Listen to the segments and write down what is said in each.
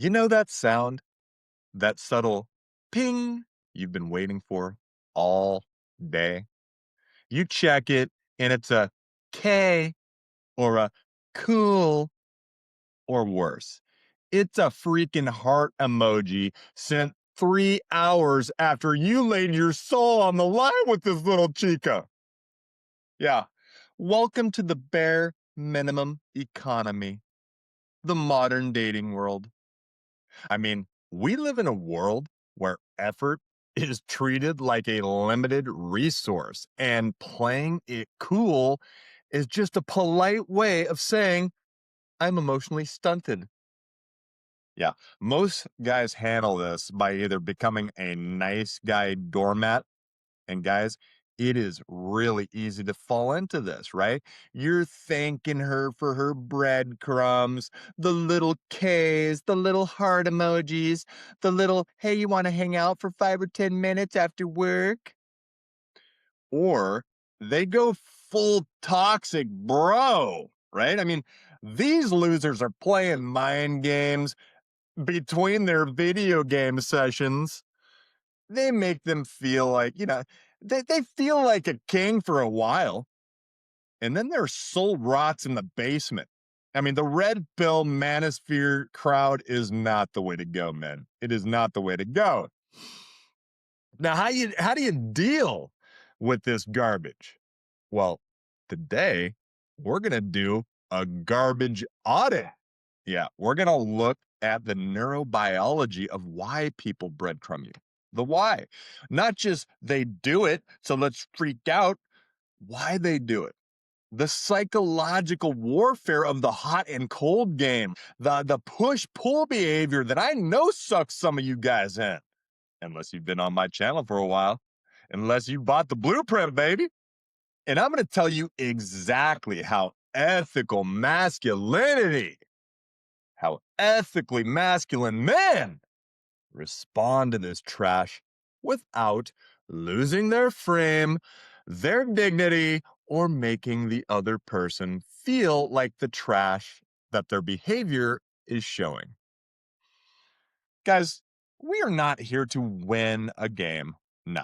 You know that sound? That subtle ping you've been waiting for all day? You check it and it's a K or a cool or worse. It's a freaking heart emoji sent 3 hours after you laid your soul on the line with this little chica. Yeah. Welcome to the bare minimum economy, the modern dating world. I mean, we live in a world where effort is treated like a limited resource, and playing it cool is just a polite way of saying, I'm emotionally stunted. Yeah, most guys handle this by either becoming a nice guy doormat. And guys, it is really easy to fall into this, right? You're thanking her for her breadcrumbs, the little K's, the little heart emojis, the little, hey, you want to hang out for 5 or 10 minutes after work? Or they go full toxic bro, right? I mean, these losers are playing mind games between their video game sessions. They make them feel like, they feel like a king for a while, and then their soul rots in the basement. I mean, the red pill manosphere crowd is not the way to go, man. It is not the way to go. Now, how do you deal with this garbage? Well, today we're gonna do a garbage audit. Yeah, we're gonna look at the neurobiology of why people breadcrumb you. The why. Not just they do it, so let's freak out, why they do it. The psychological warfare of the hot and cold game, the push-pull behavior that I know sucks some of you guys in, unless you've been on my channel for a while, unless you bought the blueprint, baby. And I'm going to tell you exactly how ethically masculine men respond to this trash without losing their frame, their dignity, or making the other person feel like the trash that their behavior is showing. Guys, we are not here to win a game. No.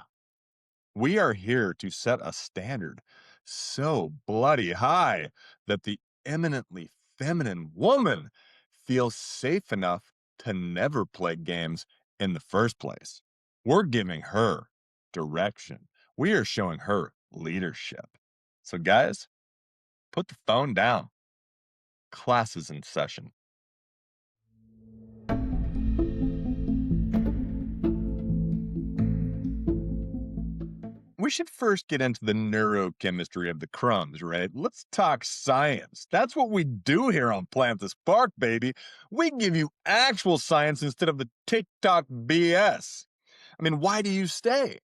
We are here to set a standard so bloody high that the eminently feminine woman feels safe enough to never play games in the first place. We're giving her direction. We are showing her leadership. So, guys, put the phone down. Class is in session. We should first get into the neurochemistry of the crumbs, right? Let's talk science. That's what we do here on Plant the Spark, baby. We give you actual science instead of the TikTok BS. I mean, why do you stay?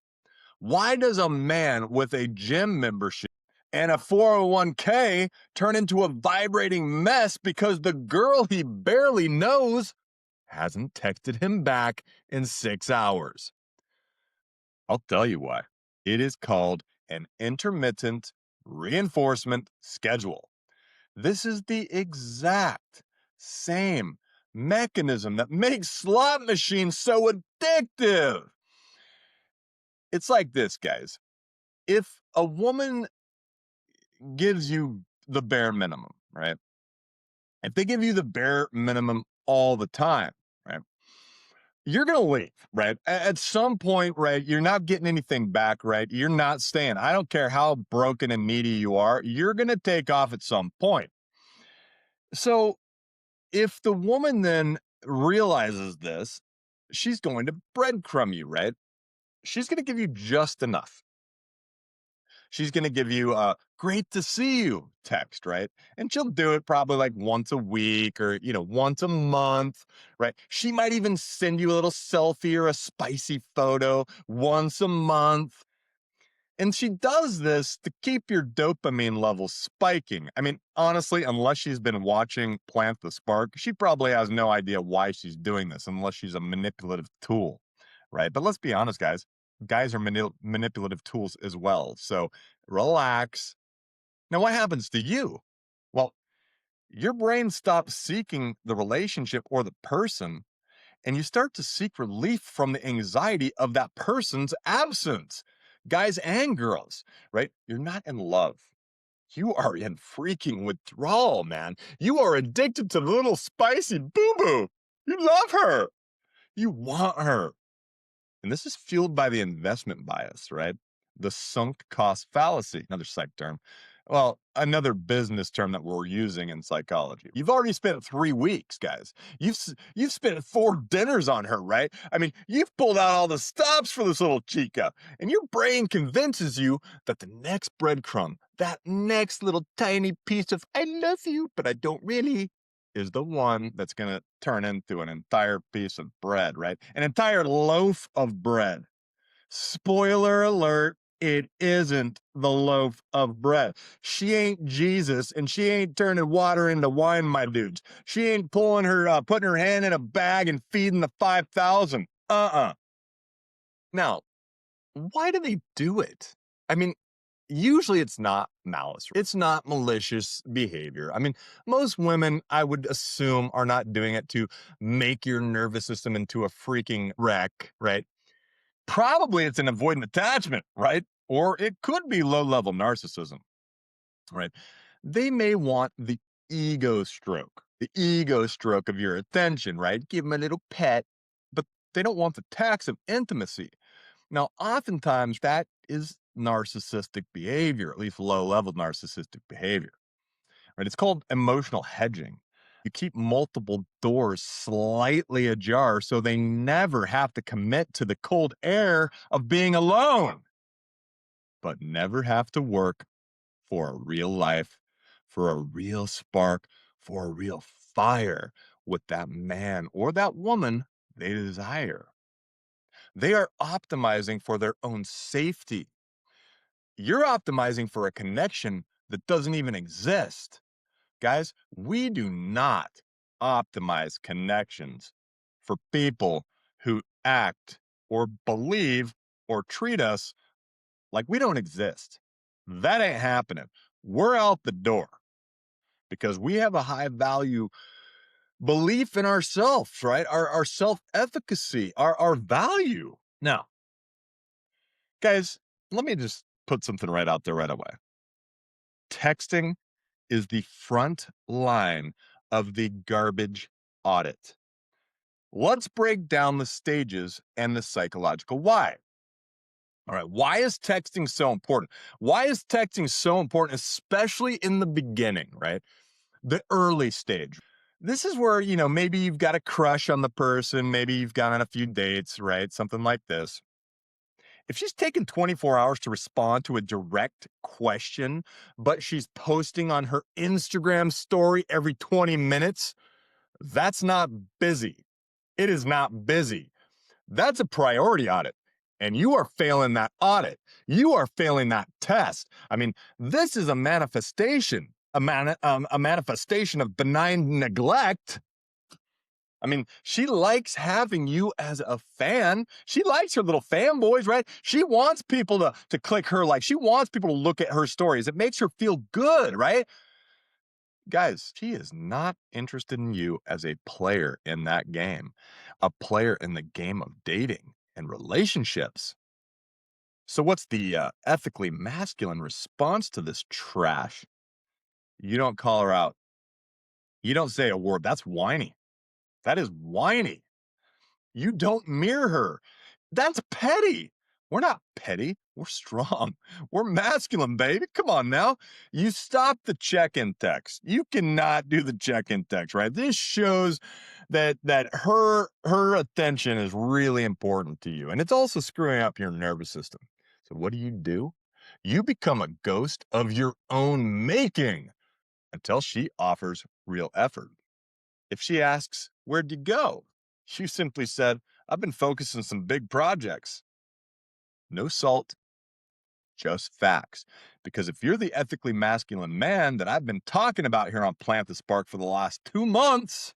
Why does a man with a gym membership and a 401k turn into a vibrating mess because the girl he barely knows hasn't texted him back in 6 hours? I'll tell you why. It is called an intermittent reinforcement schedule. This is the exact same mechanism that makes slot machines so addictive. It's like this, guys. If a woman gives you the bare minimum, right? If they give you the bare minimum all the time, right? You're going to leave, right? At some point, right? You're not getting anything back, right? You're not staying. I don't care how broken and needy you are. You're going to take off at some point. So if the woman then realizes this, she's going to breadcrumb you, right? She's going to give you just enough. She's going to give you a great to see you text, right? And she'll do it probably like once a week or, once a month, right? She might even send you a little selfie or a spicy photo once a month. And she does this to keep your dopamine levels spiking. I mean, honestly, unless she's been watching Plant the Spark, she probably has no idea why she's doing this unless she's a manipulative tool, right? But let's be honest, guys. Guys are manipulative tools as well. So relax. Now, what happens to you? Well, your brain stops seeking the relationship or the person and you start to seek relief from the anxiety of that person's absence. Guys and girls, right? You're not in love. You are in freaking withdrawal, man. You are addicted to the little spicy boo boo. You love her. You want her. And this is fueled by the investment bias, right? The sunk cost fallacy, another psych term. Well, another business term that we're using in psychology. You've already spent 3 weeks, guys. You've spent 4 dinners on her, right? I mean, you've pulled out all the stops for this little chica, and your brain convinces you that the next breadcrumb, that next little tiny piece of "I love you, but I don't really," is the one that's going to turn into an entire piece of bread, right? An entire loaf of bread. Spoiler alert, it isn't the loaf of bread. She ain't Jesus, and she ain't turning water into wine, my dudes. She ain't putting her hand in a bag and feeding the 5,000. Now, why do they do it? I mean, usually it's not malice. It's not malicious behavior. I mean, most women, I would assume, are not doing it to make your nervous system into a freaking wreck, right? Probably it's an avoidant attachment, right? Or it could be low-level narcissism, right? They may want the ego stroke of your attention, right? Give them a little pet, but they don't want the tax of intimacy. Now, oftentimes that is narcissistic behavior, at least low-level narcissistic behavior, right? It's called emotional hedging. You keep multiple doors slightly ajar so they never have to commit to the cold air of being alone, but never have to work for a real life, for a real spark, for a real fire with that man or that woman they desire. They are optimizing for their own safety. You're optimizing for a connection that doesn't even exist. Guys, we do not optimize connections for people who act or believe or treat us like we don't exist. That ain't happening. We're out the door because we have a high value belief in ourselves, right? Our self efficacy, our value. Now, guys, let me just put something right out there right away. Texting is the front line of the garbage audit. Let's break down the stages and the psychological why. All right, why is texting so important? Why is texting so important, especially in the beginning, right? The early stage. This is where, maybe you've got a crush on the person, maybe you've gone on a few dates, right? Something like this. If she's taken 24 hours to respond to a direct question, but she's posting on her Instagram story every 20 minutes, that's not busy. It is not busy. That's a priority audit. And you are failing that audit. You are failing that test. I mean, this is a manifestation, a manifestation of benign neglect. I mean, she likes having you as a fan. She likes her little fanboys, right? She wants people to click her like. She wants people to look at her stories. It makes her feel good, right? Guys, she is not interested in you as a player in that game, a player in the game of dating and relationships. So, what's the ethically masculine response to this trash? You don't call her out. You don't say a word. That's whiny. That is whiny. You don't mirror her. That's petty. We're not petty. We're strong. We're masculine, baby. Come on now. You stop the check-in text. You cannot do the check-in text, right? This shows that her attention is really important to you. And it's also screwing up your nervous system. So what do? You become a ghost of your own making until she offers real effort. If she asks, "Where'd you go?" you simply said, "I've been focused on some big projects." No salt, just facts. Because if you're the ethically masculine man that I've been talking about here on Plant the Spark for the last 2 months,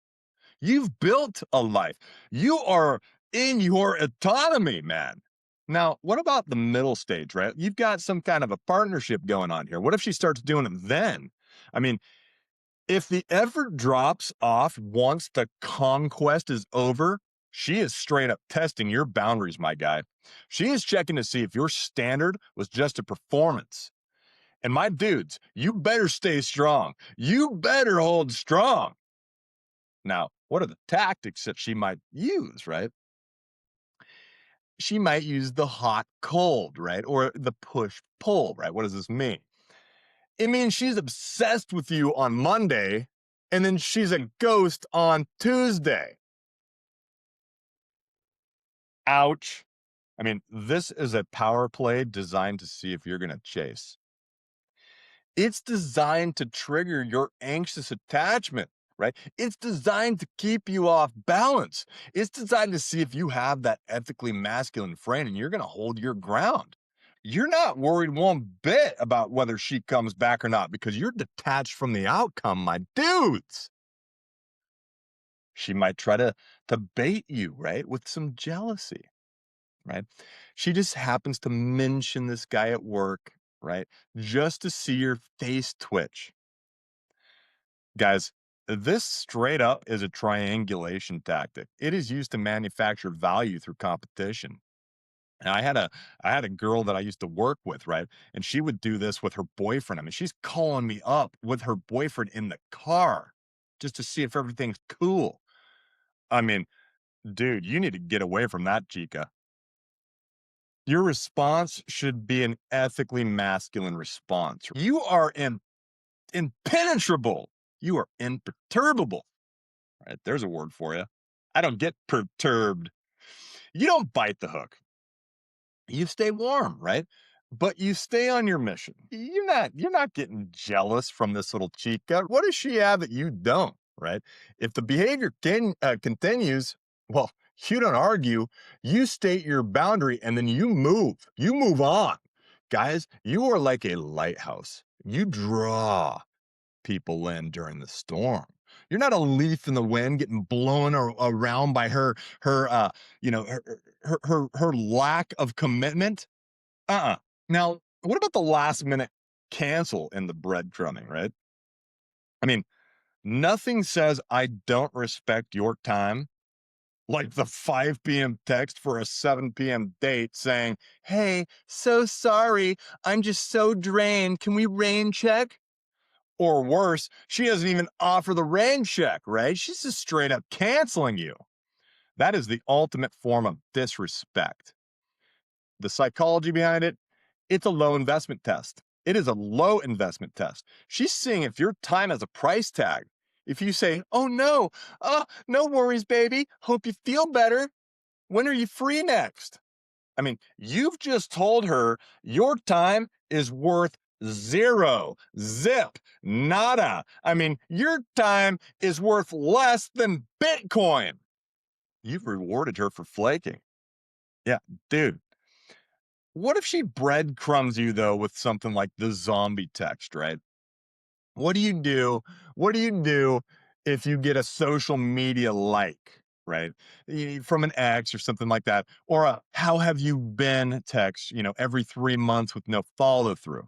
you've built a life. You are in your autonomy, man. Now, what about the middle stage, right? You've got some kind of a partnership going on here. What if she starts doing it then? I mean, if the effort drops off once the conquest is over, She is straight up testing your boundaries, my guy. She is checking to see if your standard was just a performance. And my dudes, you better stay strong. You better hold strong. Now, what are the tactics that she might use, right? She might use the hot cold, right? Or the push pull, right? What does this mean? It means she's obsessed with you on Monday and then she's a ghost on Tuesday. Ouch. I mean, this is a power play designed to see if you're going to chase. It's designed to trigger your anxious attachment, right? It's designed to keep you off balance. It's designed to see if you have that ethically masculine frame and you're going to hold your ground. You're not worried one bit about whether she comes back or not because you're detached from the outcome, my dudes. She might try to bait you, right, with some jealousy, right? She just happens to mention this guy at work, right, just to see your face twitch. Guys, this straight up is a triangulation tactic. It is used to manufacture value through competition. And I had a girl that I used to work with, right? And she would do this with her boyfriend. I mean, she's calling me up with her boyfriend in the car just to see if everything's cool. I mean, dude, you need to get away from that chica. Your response should be an ethically masculine response. You are impenetrable. You are imperturbable. Right? There's a word for you. I don't get perturbed. You don't bite the hook. You stay warm, right? But you stay on your mission. You're not getting jealous from this little chica. What does she have that you don't, right? If the behavior continues, well, you don't argue. You state your boundary and then you move. You move on. Guys, you are like a lighthouse. You draw people in during the storm. You're not a leaf in the wind getting blown around by her her lack of commitment. Uh-uh. Now, what about the last minute cancel in the breadcrumbing, right? I mean, nothing says I don't respect your time like the 5 p.m. text for a 7 p.m. date saying, "Hey, so sorry. I'm just so drained. Can we rain check?" Or worse, she doesn't even offer the rain check, right? She's just straight up canceling you. That is the ultimate form of disrespect. The psychology behind it, it's a low investment test. It is a low investment test. She's seeing if your time has a price tag. If you say, "Oh no, no worries, baby. Hope you feel better. When are you free next?" I mean, you've just told her your time is worth zero, zip, nada. I mean, your time is worth less than Bitcoin. You've rewarded her for flaking. Yeah, dude. What if she breadcrumbs you, though, with something like the zombie text, right? What do you do? What do you do if you get a social media like, right? From an ex or something like that, or a how have you been text, every 3 months with no follow through.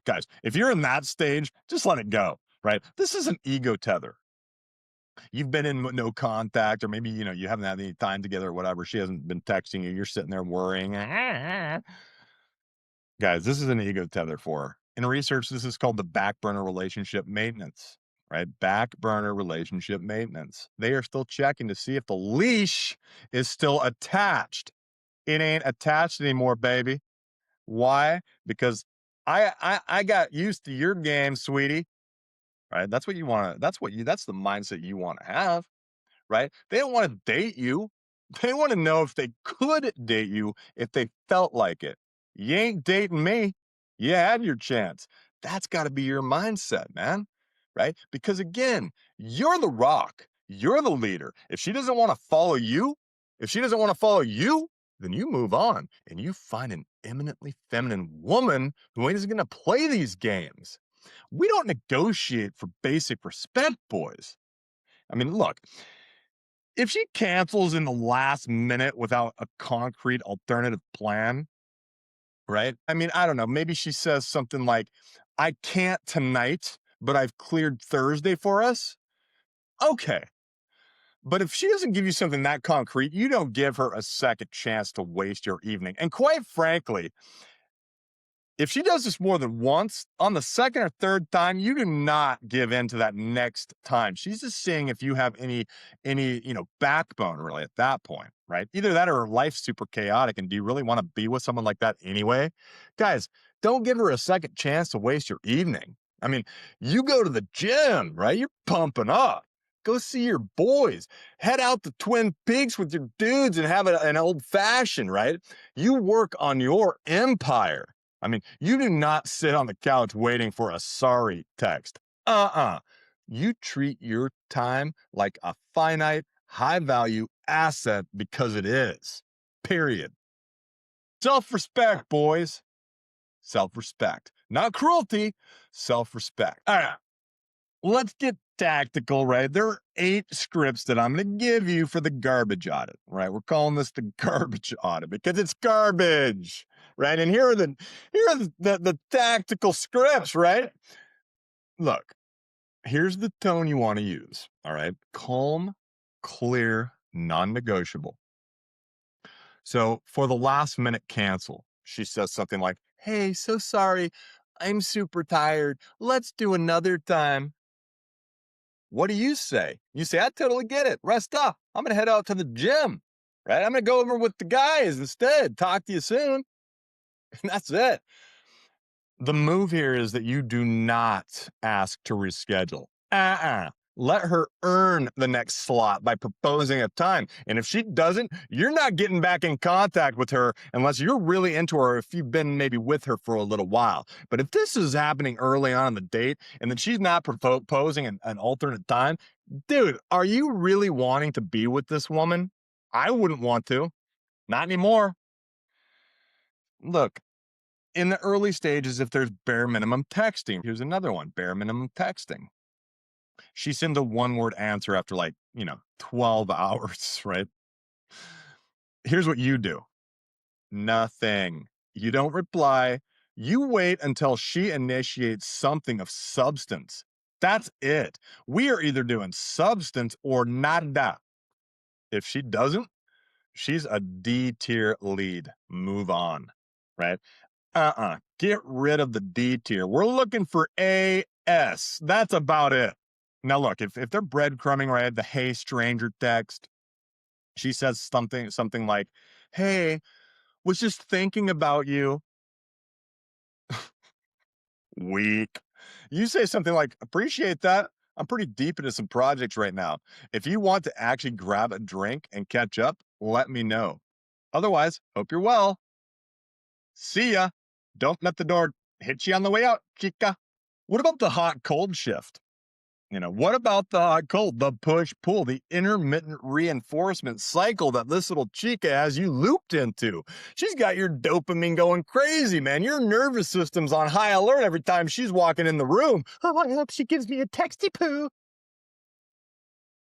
Guys, if you're in that stage, just let it go, right? This is an ego tether. You've been in no contact, or maybe, you haven't had any time together or whatever. She hasn't been texting you. You're sitting there worrying. Guys, this is an ego tether for her. In research, this is called the back burner relationship maintenance, right? Back burner relationship maintenance. They are still checking to see if the leash is still attached. It ain't attached anymore, baby. Why? Because I got used to your game, sweetie. Right? That's what you want to, that's the mindset you want to have, right? They don't want to date you. They want to know if they could date you if they felt like it. You ain't dating me. You had your chance. That's got to be your mindset, man. Right? Because again, you're the rock. You're the leader. If she doesn't want to follow you, if she doesn't want to follow you, then you move on and you find an eminently feminine woman who isn't going to play these games. We don't negotiate for basic respect, boys. I mean, look, if she cancels in the last minute without a concrete alternative plan, right? I mean, I don't know. Maybe she says something like, "I can't tonight, but I've cleared Thursday for us." Okay. But if she doesn't give you something that concrete, you don't give her a second chance to waste your evening. And quite frankly, if she does this more than once, on the second or third time, you do not give in to that next time. She's just seeing if you have any backbone really at that point, right? Either that or her life's super chaotic. And do you really want to be with someone like that anyway? Guys, don't give her a second chance to waste your evening. I mean, you go to the gym, right? You're pumping up. Go see your boys. Head out to Twin Peaks with your dudes and have an old fashioned, right? You work on your empire. I mean, you do not sit on the couch waiting for a sorry text. You treat your time like a finite, high value asset because it is. Period. Self respect, boys. Self respect. Not cruelty, self respect. All right, let's get tactical, right? There are 8 scripts that I'm going to give you for the garbage audit, right? We're calling this the garbage audit because it's garbage, right? And here are the tactical scripts, right? Look, here's the tone you want to use, all right? Calm, clear, non-negotiable. So for the last minute cancel, she says something like, "Hey, so sorry. I'm super tired. Let's do another time." What do you say? You say, "I totally get it. Rest up. I'm going to head out to the gym, right? I'm going to go over with the guys instead. Talk to you soon." And that's it. The move here is that you do not ask to reschedule. Let her earn the next slot by proposing a time. And if she doesn't, you're not getting back in contact with her unless you're really into her, or if you've been maybe with her for a little while. But if this is happening early on in the date and then she's not proposing an alternate time, dude, are you really wanting to be with this woman? I wouldn't want to. Not anymore. Look, in the early stages, if there's bare minimum texting, here's another one, bare minimum texting. She sends a one-word answer after 12 hours, right? Here's what you do. Nothing. You don't reply. You wait until she initiates something of substance. That's it. We are either doing substance or nada. If she doesn't, she's a D tier lead. Move on, right? Get rid of the D tier. We're looking for AS. That's about it. Now, look, if they're breadcrumbing, right, the "hey stranger" text, she says something like, "Hey, was just thinking about you." Weak. You say something like, "Appreciate that. I'm pretty deep into some projects right now. If you want to actually grab a drink and catch up, let me know. Otherwise, hope you're well. See ya. Don't let the door hit you on the way out, chica." What about the hot cold shift? What about the hot cold, the push pull, the intermittent reinforcement cycle that this little chica has you looped into? She's got your dopamine going crazy, man. Your nervous system's on high alert every time she's walking in the room. "Oh, I hope she gives me a texty poo."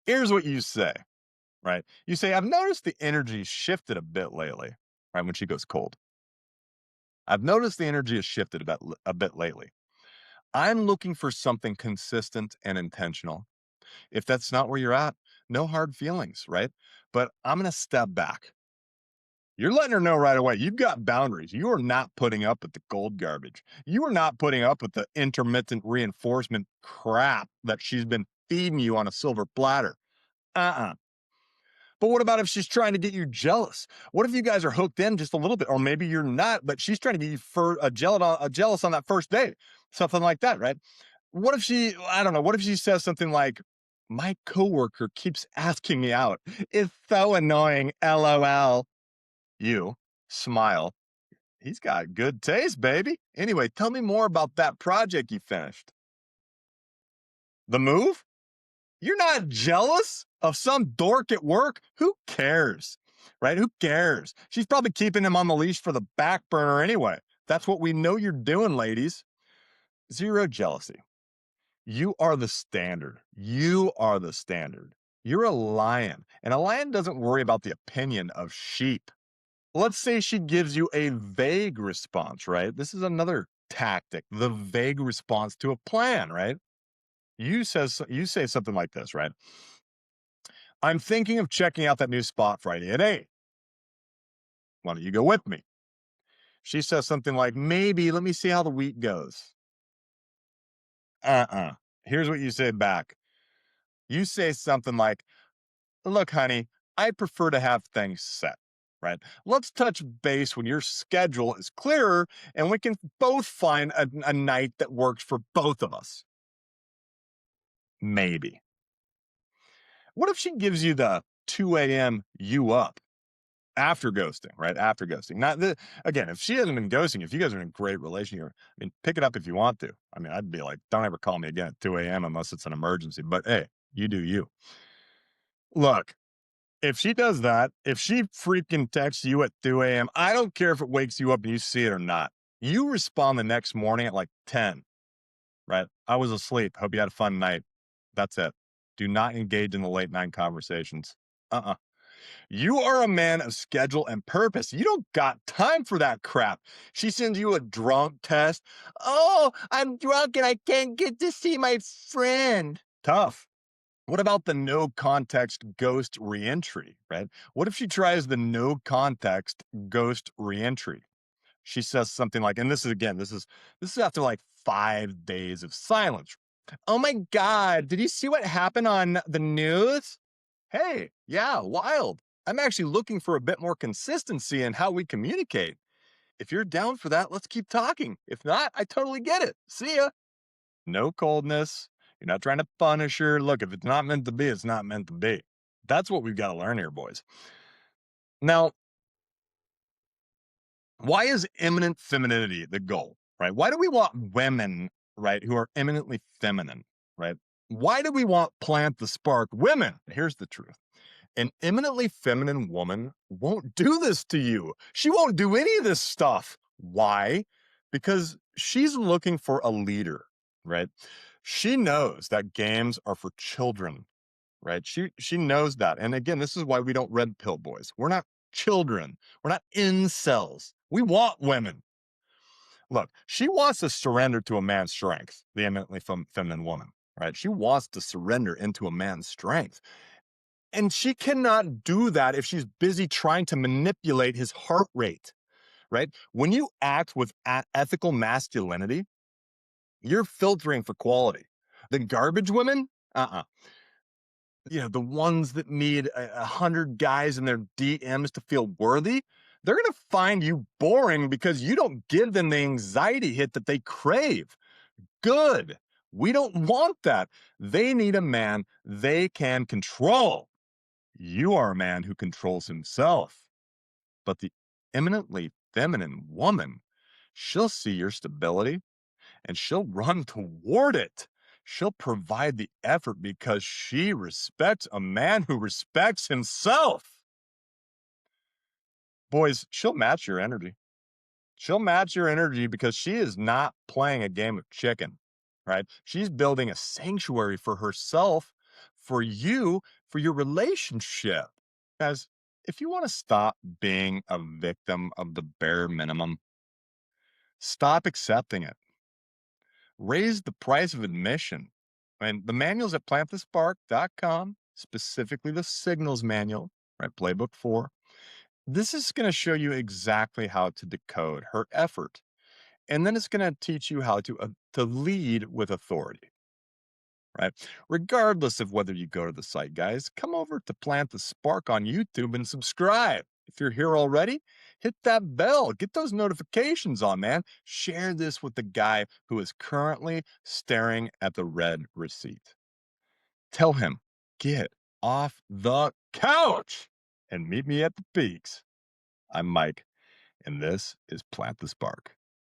Here's what you say, right? You say, "I've noticed the energy shifted a bit lately," right? When she goes cold. "I've noticed the energy has shifted a bit lately. I'm looking for something consistent and intentional. If that's not where you're at, no hard feelings, right? But I'm going to step back." You're letting her know right away. You've got boundaries. You are not putting up with the gold garbage. You are not putting up with the intermittent reinforcement crap that she's been feeding you on a silver platter. Uh-uh. But what about if she's trying to get you jealous? What if you guys are hooked in just a little bit, or maybe you're not, but she's trying to get you jealous on that first date, something like that, right? What if I don't know, what if she says something like, "My coworker keeps asking me out. It's so annoying, LOL." You smile. He's got good taste, baby. Anyway, tell me more about that project you finished. The move? You're not jealous of some dork at work? Who cares? Right? Who cares? She's probably keeping him on the leash for the back burner anyway. That's what we know you're doing, ladies. Zero jealousy. You are the standard. You are the standard. You're a lion, and a lion doesn't worry about the opinion of sheep. Let's say she gives you a vague response, right? This is another tactic, the vague response to a plan, right? You say something like this, right? I'm thinking of checking out that new spot Friday at 8. Why don't you go with me? She says something like, maybe, let me see how the week goes. Uh-uh. Here's what you say back. You say something like, look, honey, I prefer to have things set, right? Let's touch base when your schedule is clearer and we can both find a night that works for both of us. Maybe. What if she gives you the 2 a.m. you up after ghosting, right? After ghosting. Not the again, if she hasn't been ghosting, if you guys are in a great relationship, I mean, pick it up if you want to. I mean, I'd be like, don't ever call me again at 2 a.m. unless it's an emergency. But hey, you do you. Look, if she does that, if she freaking texts you at 2 a.m., I don't care if it wakes you up and you see it or not. You respond the next morning at like 10, right? I was asleep. Hope you had a fun night. That's it. Do not engage in the late night conversations. Uh-uh. You are a man of schedule and purpose. You don't got time for that crap. She sends you a drunk text. Oh, I'm drunk and I can't get to see my friend. Tough. What about the no context ghost reentry, right? What if she tries the no context ghost reentry? She says something like, and this is again, this is after like 5 days of silence. Oh my God, did you see what happened on the news? Hey, yeah, wild. I'm actually looking for a bit more consistency in how we communicate. If you're down for that, let's keep talking. If not, I totally get it. See ya. No coldness. You're not trying to punish her. Look, if it's not meant to be, it's not meant to be. That's what we've got to learn here, boys. Now, why is imminent femininity the goal, right? Why do we want women, right, who are eminently feminine, right? Why do we want plant the spark women? Here's the truth. An eminently feminine woman won't do this to you. She won't do any of this stuff. Why? Because she's looking for a leader, right? She knows that games are for children, right? She knows that. And again, this is why we don't red pill boys. We're not children. We're not incels. We want women. Look, she wants to surrender to a man's strength, the eminently feminine woman, right? She wants to surrender into a man's strength. And she cannot do that if she's busy trying to manipulate his heart rate, right? When you act with ethical masculinity, you're filtering for quality. The garbage women, the ones that need 100 guys in their DMs to feel worthy, they're going to find you boring because you don't give them the anxiety hit that they crave. Good. We don't want that. They need a man they can control. You are a man who controls himself. But the eminently feminine woman, she'll see your stability and she'll run toward it. She'll provide the effort because she respects a man who respects himself. Boys, she'll match your energy. She'll match your energy because she is not playing a game of chicken, right? She's building a sanctuary for herself, for you, for your relationship. Guys, if you want to stop being a victim of the bare minimum, stop accepting it. Raise the price of admission. And the manuals at plantthespark.com, specifically the signals manual, right? Playbook 4. This is going to show you exactly how to decode her effort. And then it's going to teach you how to lead with authority, right? Regardless of whether you go to the site, guys, come over to Plant the Spark on YouTube and subscribe. If you're here already, hit that bell, get those notifications on, man. Share this with the guy who is currently staring at the red receipt. Tell him, get off the couch and meet me at the peaks. I'm Mike, and this is Plant the Spark.